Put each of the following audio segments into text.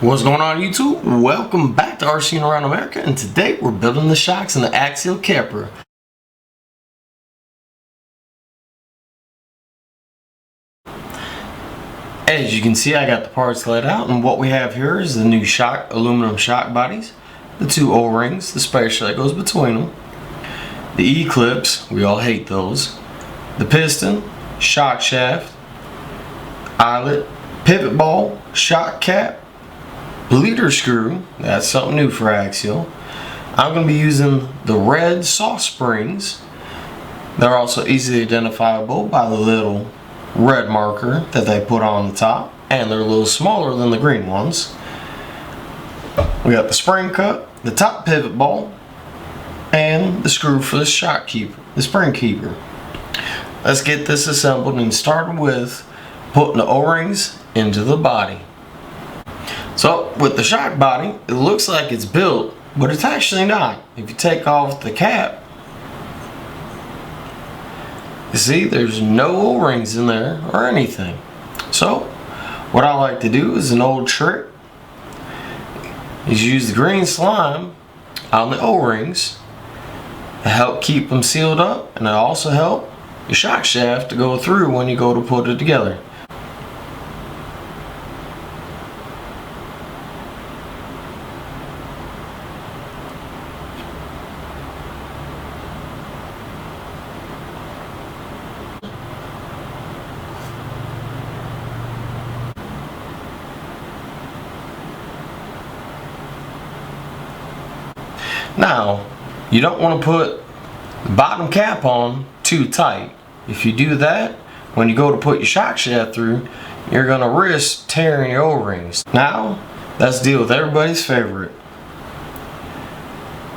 What's going on YouTube? Welcome back to RC Around America, and today we're building the shocks in the Axial Capra. As you can see, I got the parts laid out, and what we have here is the new aluminum shock bodies, the two O-rings, the spacer that goes between them, the E-clips, we all hate those, the piston, shock shaft, eyelet, pivot ball, shock cap, bleeder screw, that's something new for Axial. I'm going to be using the red soft springs. They're also easily identifiable by the little red marker that they put on the top, and they're a little smaller than the green ones. We got the spring cup, the top pivot ball, and the screw for the shock keeper, the spring keeper. Let's get this assembled and started with putting the O-rings into the body. So with the shock body, it looks like it's built, but it's actually not. If you take off the cap, you see there's no O-rings in there or anything. So what I like to do is an old trick is use the green slime on the O-rings to help keep them sealed up, and it also help your shock shaft to go through when you go to put it together. Now, you don't want to put the bottom cap on too tight. If you do that, when you go to put your shock shaft through, you're going to risk tearing your O-rings. Now, let's deal with everybody's favorite,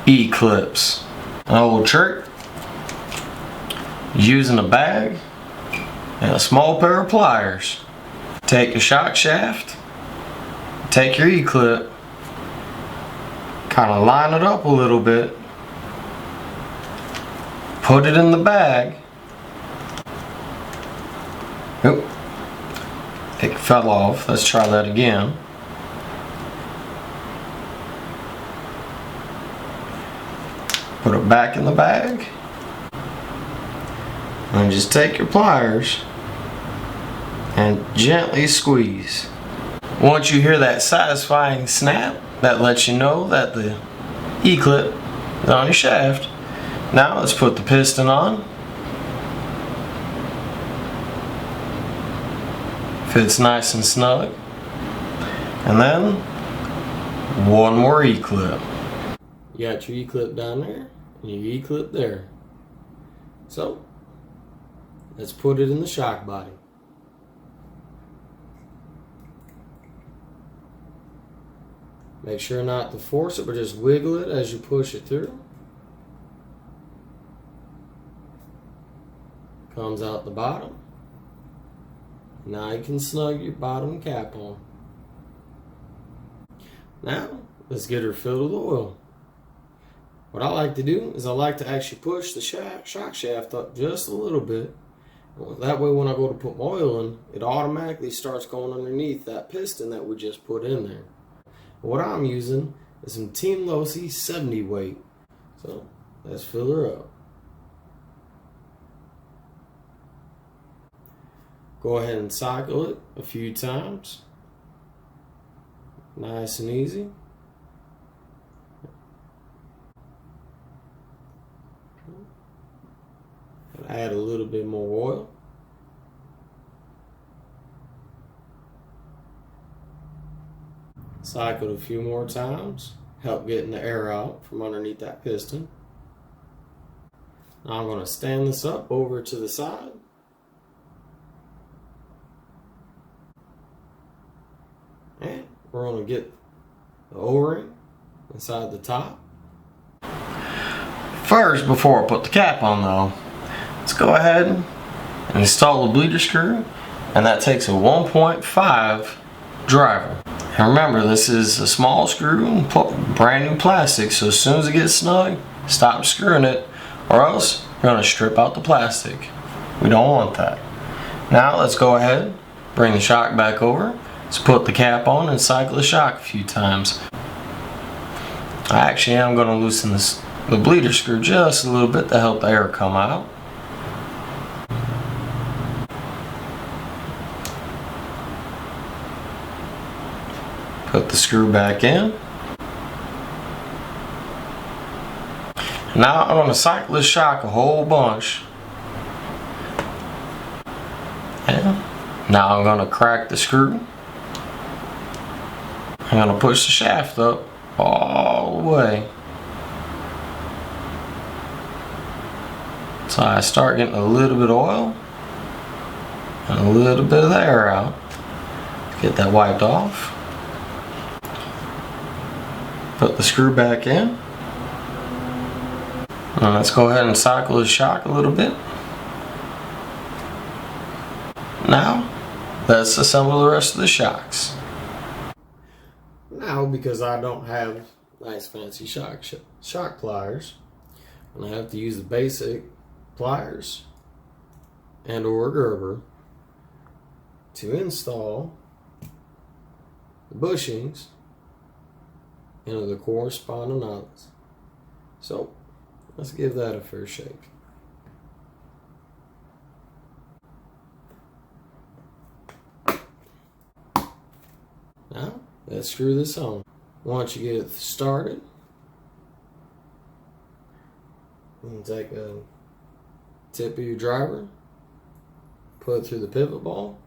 E-clips. An old trick, using a bag and a small pair of pliers. Take your shock shaft, take your E-clip, kind of line it up a little bit, put it in the bag. Oop, it fell off. Let's try that again. Put it back in the bag, and just take your pliers and gently squeeze. Once you hear that satisfying snap, that lets you know that the E-clip is on your shaft. Now let's put the piston on. Fits nice and snug. And then one more E-clip. You got your E-clip down there and your E-clip there. So let's put it in the shock body. Make sure not to force it, but just wiggle it as you push it through. Comes out the bottom. Now you can snug your bottom cap on. Now, let's get her filled with oil. What I like to do is I like to actually push the shock shaft up just a little bit. That way when I go to put my oil in, it automatically starts going underneath that piston that we just put in there. What I'm using is some Team Losi 70 weight. So let's fill her up. Go ahead and cycle it a few times. Nice and easy. Add a little bit more oil. Cycle it a few more times, help getting the air out from underneath that piston. Now I'm going to stand this up over to the side. And we're going to get the O-ring inside the top. First, before I put the cap on though, let's go ahead and install the bleeder screw, and that takes a 1.5 driver. And remember, this is a small screw and brand new plastic, so as soon as it gets snug, stop screwing it, or else you're going to strip out the plastic. We don't want that. Now let's go ahead, bring the shock back over, Let's put the cap on and cycle the shock a few times. I actually am going to loosen the bleeder screw just a little bit to help the air come out. Put the screw back in. Now I'm going to cycle this shock a whole bunch. And now I'm going to crack the screw. I'm going to push the shaft up all the way. So I start getting a little bit of oil and a little bit of the air out. Get that wiped off. Put the screw back in. And let's go ahead and cycle the shock a little bit. Now, let's assemble the rest of the shocks. Now, because I don't have nice fancy shock pliers, I'm going to have to use the basic pliers and or Gerber to install the bushings into the corresponding nuts. So, let's give that a fair shake. Now, let's screw this on. Once you get it started, you can take a tip of your driver, put it through the pivot ball,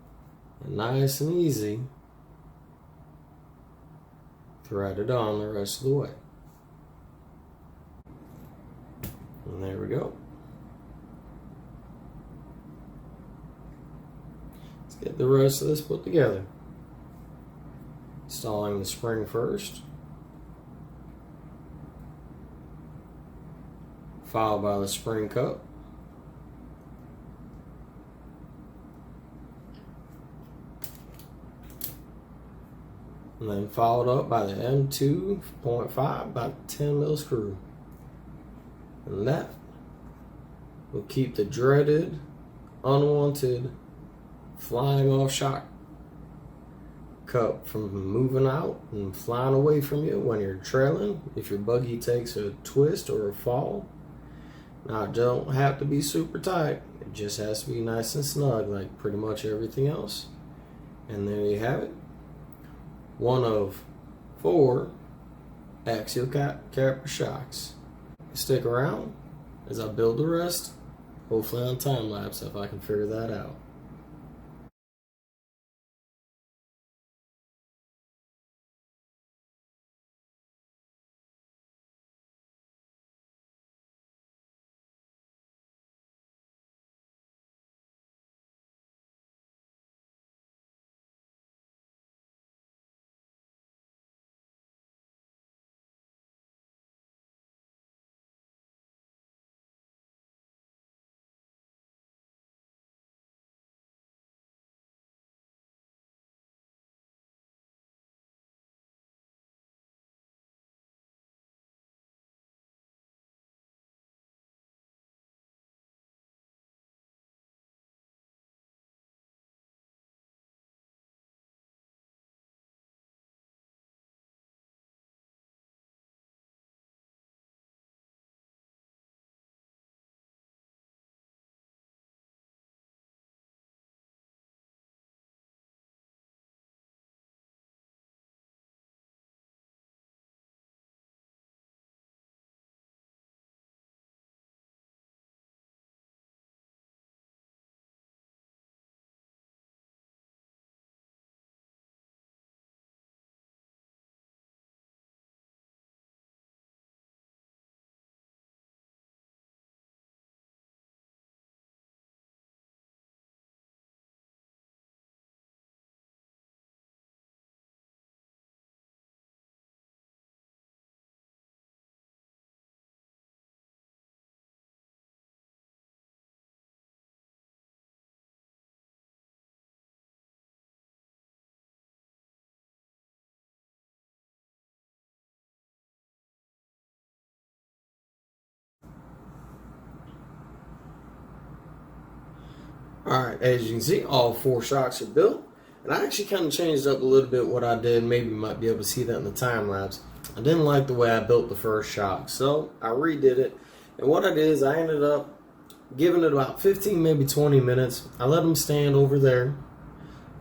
and nice and easy, thread it on the rest of the way. And there we go. Let's get the rest of this put together. Installing the spring first, followed by the spring cup, and then followed up by the M2.5 about 10 mil screw. And that will keep the dreaded, unwanted, flying off shock cup from moving out and flying away from you when you're trailing if your buggy takes a twist or a fall. Now, it don't have to be super tight, it just has to be nice and snug like pretty much everything else. And there you have it, one of 4 Axial Capra shocks. Stick around as I build the rest, hopefully on time lapse if I can figure that out. Alright, as you can see, all 4 shocks are built. And I actually kind of changed up a little bit what I did. Maybe you might be able to see that in the time lapse. I didn't like the way I built the first shock, so I redid it. And what I did is I ended up giving it about 15, maybe 20 minutes. I let them stand over there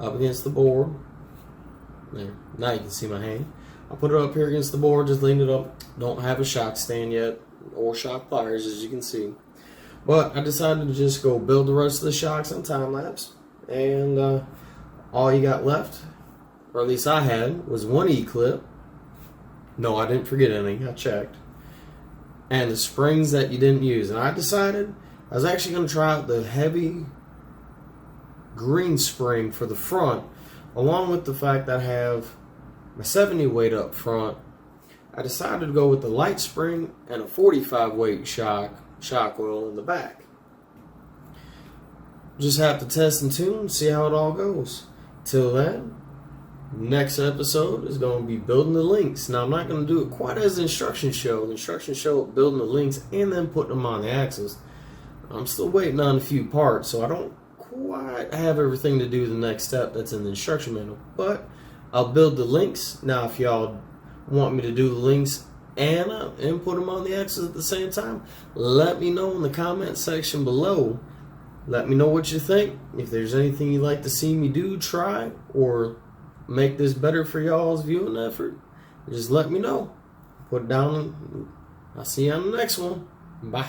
up against the board. There. Now you can see my hand. I put it up here against the board, just leaned it up. Don't have a shock stand yet, or shock pliers, as you can see. But I decided to just go build the rest of the shocks on time lapse. And all you got left, or at least I had, was one E-clip. No, I didn't forget any. I checked. And the springs that you didn't use. And I decided I was actually going to try out the heavy green spring for the front, along with the fact that I have my 70 weight up front. I decided to go with the light spring and a 45 weight shock oil in the back. Just have to test and tune, see how it all goes. Till then, next episode is going to be building the links. Now, I'm not going to do it quite as an instruction show. The instruction show, building the links and then putting them on the axles. I'm still waiting on a few parts, so I don't quite have everything to do the next step that's in the instruction manual. But I'll build the links. Now, if y'all want me to do the links and put them on the axles at the same time, let me know in the comment section below. Let me know what you think. If there's anything you'd like to see me do, try, or make this better for y'all's viewing effort, just let me know. Put it down. I'll see you on the next one. Bye.